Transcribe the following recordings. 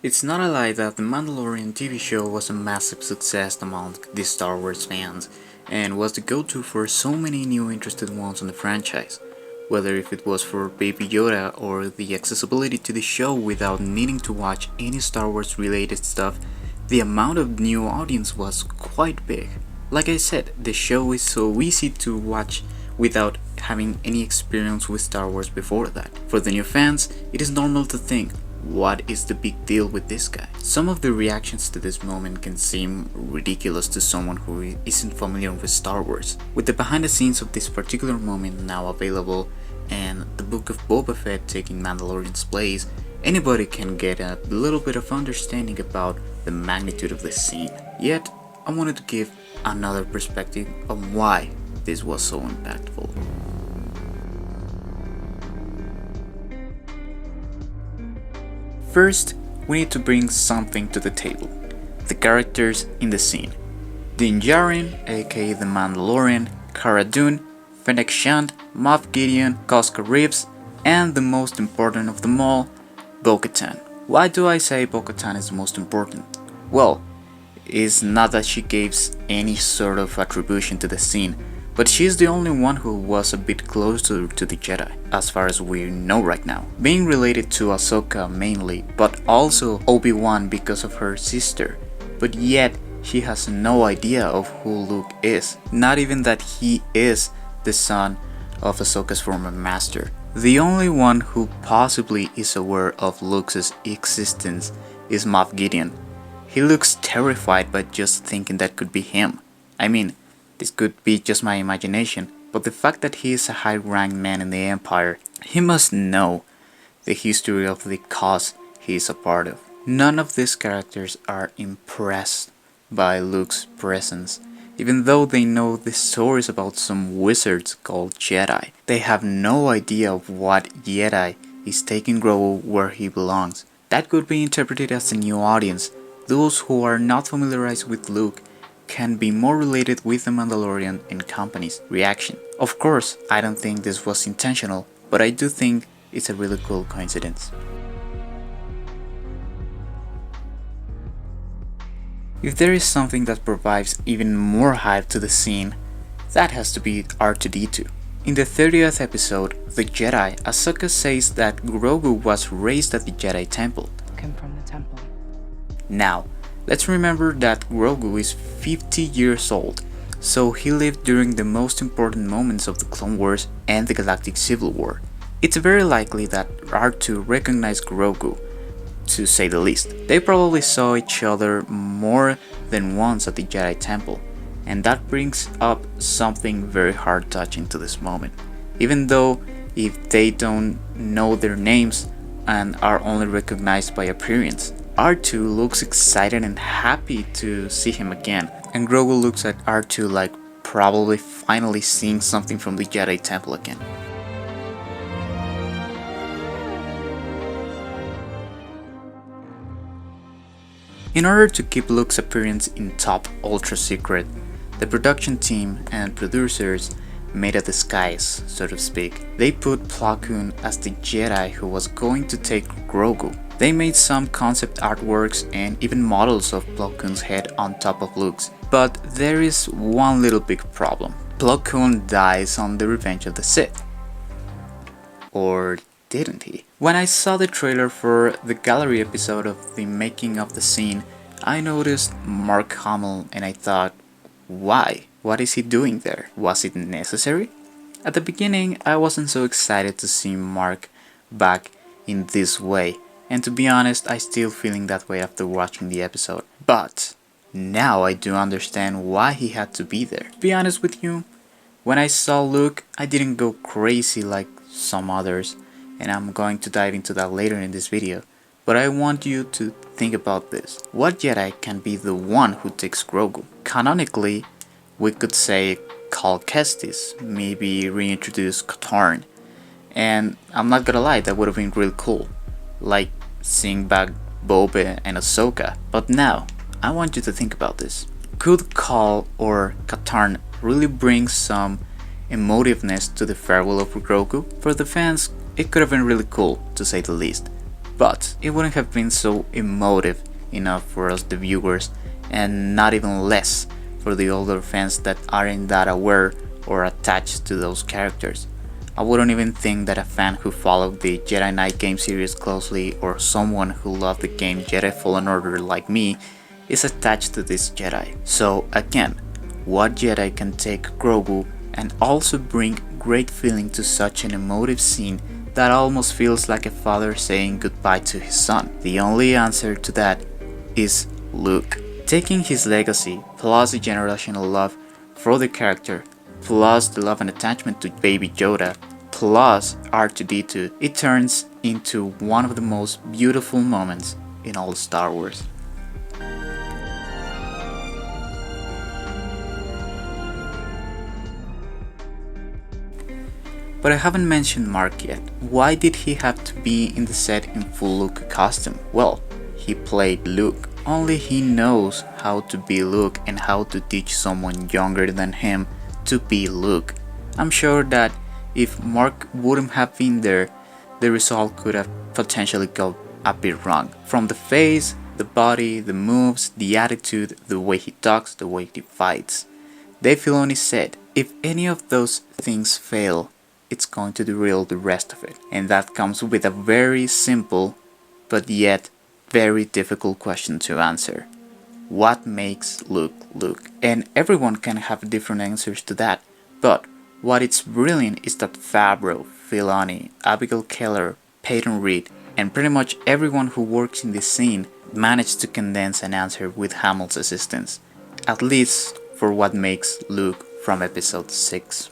It's not a lie that the Mandalorian TV show was a massive success among the Star Wars fans and was the go-to for so many new interested ones in the franchise. Whether if it was for Baby Yoda or the accessibility to the show without needing to watch any Star Wars related stuff, the amount of new audience was quite big. Like I said, the show is so easy to watch without having any experience with Star Wars before that. For the new fans, it is normal to think, what is the big deal with this guy? Some of the reactions to this moment can seem ridiculous to someone who isn't familiar with Star Wars. With the behind the scenes of this particular moment now available and the book of Boba Fett taking Mandalorian's place, anybody can get a little bit of understanding about the magnitude of this scene. Yet, I wanted to give another perspective on why this was so impactful. First, we need to bring something to the table. The characters in the scene. Din Djarin, aka the Mandalorian, Cara Dune, Fennec Shand, Moff Gideon, Cosca Reeves, and the most important of them all, Bo-Katan. Why do I say Bo-Katan is the most important? Well, it's not that she gives any sort of attribution to the scene, but she's the only one who was a bit closer to the Jedi, as far as we know right now. Being related to Ahsoka mainly, but also Obi-Wan because of her sister. But yet, she has no idea of who Luke is. Not even that he is the son of Ahsoka's former master. The only one who possibly is aware of Luke's existence is Moff Gideon. He looks terrified by just thinking that could be him. I mean, this could be just my imagination, but the fact that he is a high-ranked man in the Empire, he must know the history of the cause he is a part of. None of these characters are impressed by Luke's presence. Even though they know the stories about some wizards called Jedi, they have no idea of what Jedi is taking Grogu where he belongs. That could be interpreted as a new audience. Those who are not familiarized with Luke can be more related with the Mandalorian and company's reaction. Of course, I don't think this was intentional, but I do think it's a really cool coincidence. If there is something that provides even more hype to the scene, that has to be R2-D2. In the 30th episode, The Jedi, Ahsoka says that Grogu was raised at the Jedi Temple. Came from the temple. Now, let's remember that Grogu is 50 years old, so he lived during the most important moments of the Clone Wars and the Galactic Civil War. It's very likely that R2 recognized Grogu, to say the least. They probably saw each other more than once at the Jedi Temple, and that brings up something very heart-touching to this moment. Even though if they don't know their names and are only recognized by appearance, R2 looks excited and happy to see him again, and Grogu looks at R2 like probably finally seeing something from the Jedi Temple again. In order to keep Luke's appearance in top ultra secret, the production team and producers made a disguise, so to speak. They put Plo Koon as the Jedi who was going to take Grogu. They made some concept artworks and even models of Plo Koon's head on top of Luke's. But there is one little big problem. Plo Koon dies on the Revenge of the Sith. Or didn't he? When I saw the trailer for the gallery episode of the making of the scene, I noticed Mark Hamill and I thought, why? What is he doing there? Was it necessary? At the beginning, I wasn't so excited to see Mark back in this way, and to be honest, I still feeling that way after watching the episode. But now I do understand why he had to be there. To be honest with you, when I saw Luke, I didn't go crazy like some others, and I'm going to dive into that later in this video. But I want you to think about this. What Jedi can be the one who takes Grogu? Canonically, we could say Cal Kestis, maybe reintroduce Katarn. And I'm not gonna lie, that would have been really cool. Like seeing back Boba and Ahsoka. But now, I want you to think about this. Could Cal or Katarn really bring some emotiveness to the farewell of Grogu? For the fans, it could have been really cool, to say the least. but it wouldn't have been so emotive enough for us the viewers, and not even less for the older fans that aren't that aware or attached to those characters. I wouldn't even think that a fan who followed the Jedi Knight game series closely, or someone who loved the game Jedi Fallen Order like me, is attached to this Jedi. So again, what Jedi can take Grogu and also bring great feeling to such an emotive scene that almost feels like a father saying goodbye to his son? The only answer to that is Luke. Taking his legacy, plus the generational love for the character, plus the love and attachment to Baby Yoda, plus R2-D2, it turns into one of the most beautiful moments in all Star Wars. But I haven't mentioned Mark yet. Why did he have to be in the set in full Luke costume? Well, he played Luke. Only he knows how to be Luke and how to teach someone younger than him to be Luke. I'm sure that if Mark wouldn't have been there, the result could have potentially gone a bit wrong. From the face, the body, the moves, the attitude, the way he talks, the way he fights. Dave Filoni said, if any of those things fail, it's going to derail the rest of it. And that comes with a very simple, but yet very difficult question to answer. What makes Luke Luke? And everyone can have different answers to that, but what is brilliant is that Favreau, Filoni, Abigail Keller, Peyton Reed, and pretty much everyone who works in this scene managed to condense an answer with Hamill's assistance, at least for what makes Luke from episode 6.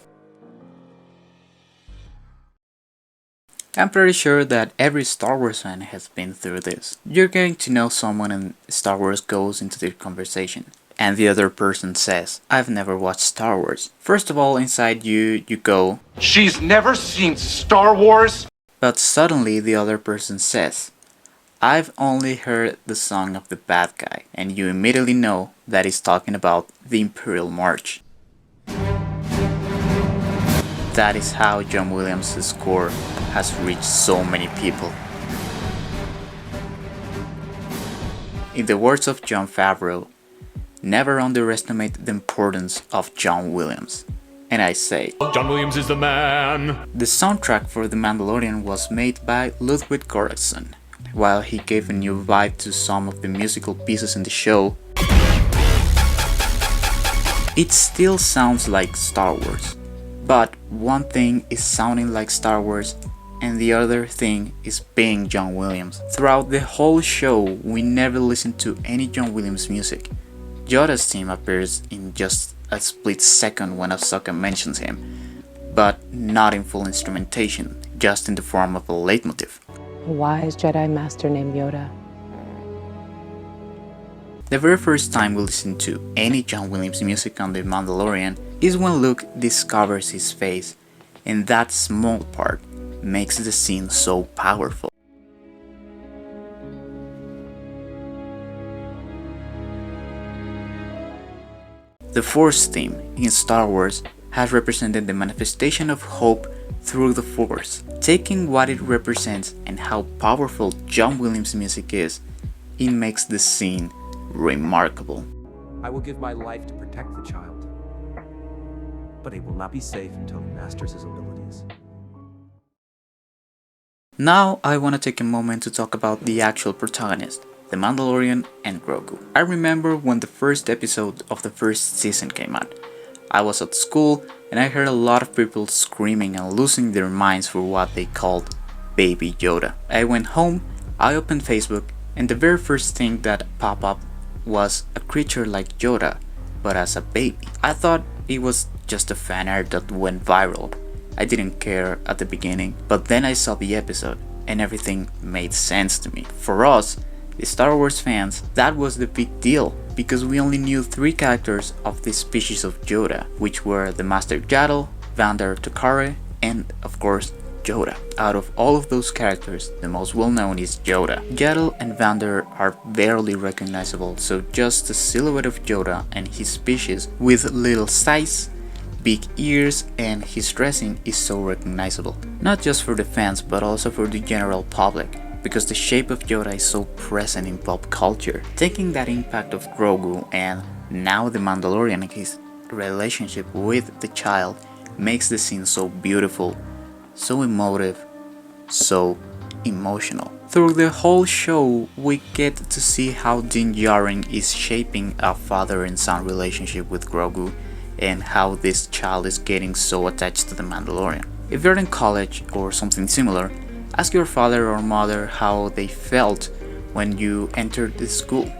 I'm pretty sure that every Star Wars fan has been through this. You're going to know someone and Star Wars goes into their conversation, and the other person says, I've never watched Star Wars. First of all, inside you go, she's never seen Star Wars? But suddenly the other person says, I've only heard the song of the bad guy, and you immediately know that he's talking about the Imperial March. That is how John Williams' score has reached so many people. In the words of Jon Favreau, never underestimate the importance of John Williams. And I say, John Williams is the man! The soundtrack for The Mandalorian was made by Ludwig Göransson. While he gave a new vibe to some of the musical pieces in the show, it still sounds like Star Wars. But one thing is sounding like Star Wars and the other thing is being John Williams. Throughout the whole show, we never listened to any John Williams music. Yoda's theme appears in just a split second when Ahsoka mentions him, but not in full instrumentation, just in the form of a leitmotif. A wise Jedi Master named Yoda. The very first time we listen to any John Williams music on The Mandalorian is when Luke discovers his face, and that small part makes the scene so powerful. The Force theme in Star Wars has represented the manifestation of hope through the Force. Taking what it represents and how powerful John Williams' music is, it makes the scene remarkable. I will give my life to protect the child, but he will not be safe until he masters his abilities. Now I want to take a moment to talk about the actual protagonist, the Mandalorian and Grogu. I remember when the first episode of the first season came out. I was at school and I heard a lot of people screaming and losing their minds for what they called Baby Yoda. I went home, I opened Facebook, and the very first thing that popped up was a creature like Yoda, but as a baby. I thought it was just a fan art that went viral. I didn't care at the beginning, but then I saw the episode and everything made sense to me. For us, the Star Wars fans, that was the big deal, because we only knew 3 characters of this species of Yoda, which were the Master Yaddle, Vander Tokare, and of course Yoda. Out of all of those characters, the most well known is Yoda. Yaddle and Vander are barely recognizable, so just the silhouette of Yoda and his species with little size, big ears, and his dressing is so recognizable. Not just for the fans but also for the general public. because the shape of Yoda is so present in pop culture. Taking that impact of Grogu and now the Mandalorian and his relationship with the child makes the scene so beautiful, so emotive, so emotional. Through the whole show, we get to see how Din Djarin is shaping a father and son relationship with Grogu and how this child is getting so attached to the Mandalorian. If you're in college or something similar, ask your father or mother how they felt when you entered the school.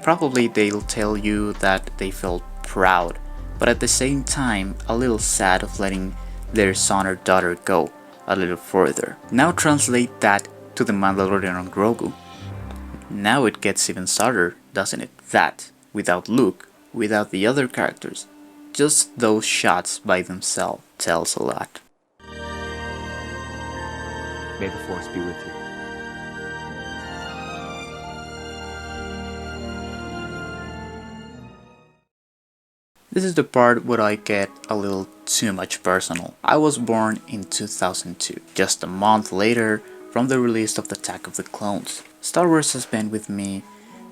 Probably they'll tell you that they felt proud, but at the same time a little sad of letting their son or daughter go a little further. Now translate that to the Mandalorian and Grogu. Now it gets even sadder, doesn't it? That, without Luke, without the other characters, just those shots by themselves tells a lot. May the Force be with you. This is the part where I get a little too much personal. I was born in 2002, just a month later from the release of the Attack of the Clones. Star Wars has been with me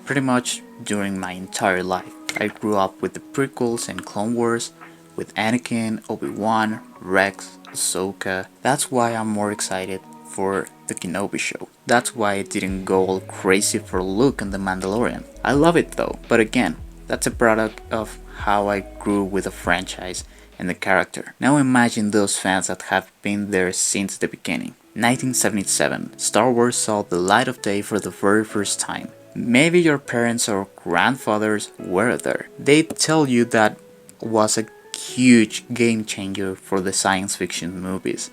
pretty much during my entire life. I grew up with the prequels and Clone Wars, with Anakin, Obi-Wan, Rex, Ahsoka. That's why I'm more excited for the Kenobi show. That's why I didn't go all crazy for Luke and the Mandalorian. I love it though, but again, that's a product of how I grew with the franchise and the character. Now imagine those fans that have been there since the beginning. 1977, Star Wars saw the light of day for the very first time. Maybe your parents or grandfathers were there. They tell you that was a huge game changer for the science fiction movies.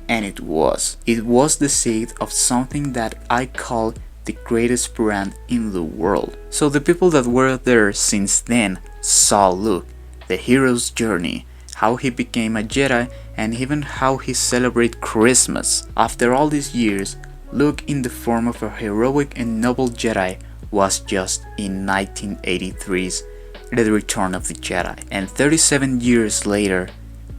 And it was. It was the seed of something that I call the greatest brand in the world. So the people that were there since then saw Luke, the hero's journey, how he became a Jedi, and even how he celebrates Christmas. After all these years, Luke in the form of a heroic and noble Jedi was just in 1983's The Return of the Jedi. And 37 years later,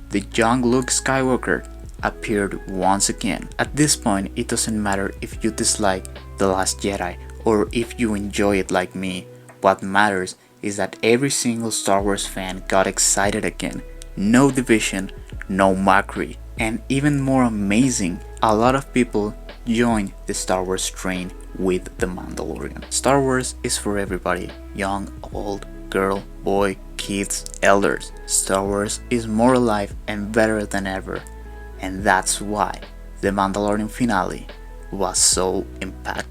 the young Luke Skywalker appeared once again. At this point, it doesn't matter if you dislike The Last Jedi or if you enjoy it like me. What matters is that every single Star Wars fan got excited again. No division, no mockery, and even more amazing, a lot of people joined the Star Wars train with The Mandalorian. Star Wars is for everybody, young, old, girl, boy, kids, elders. Star Wars is more alive and better than ever. And that's why the Mandalorian finale was so impactful.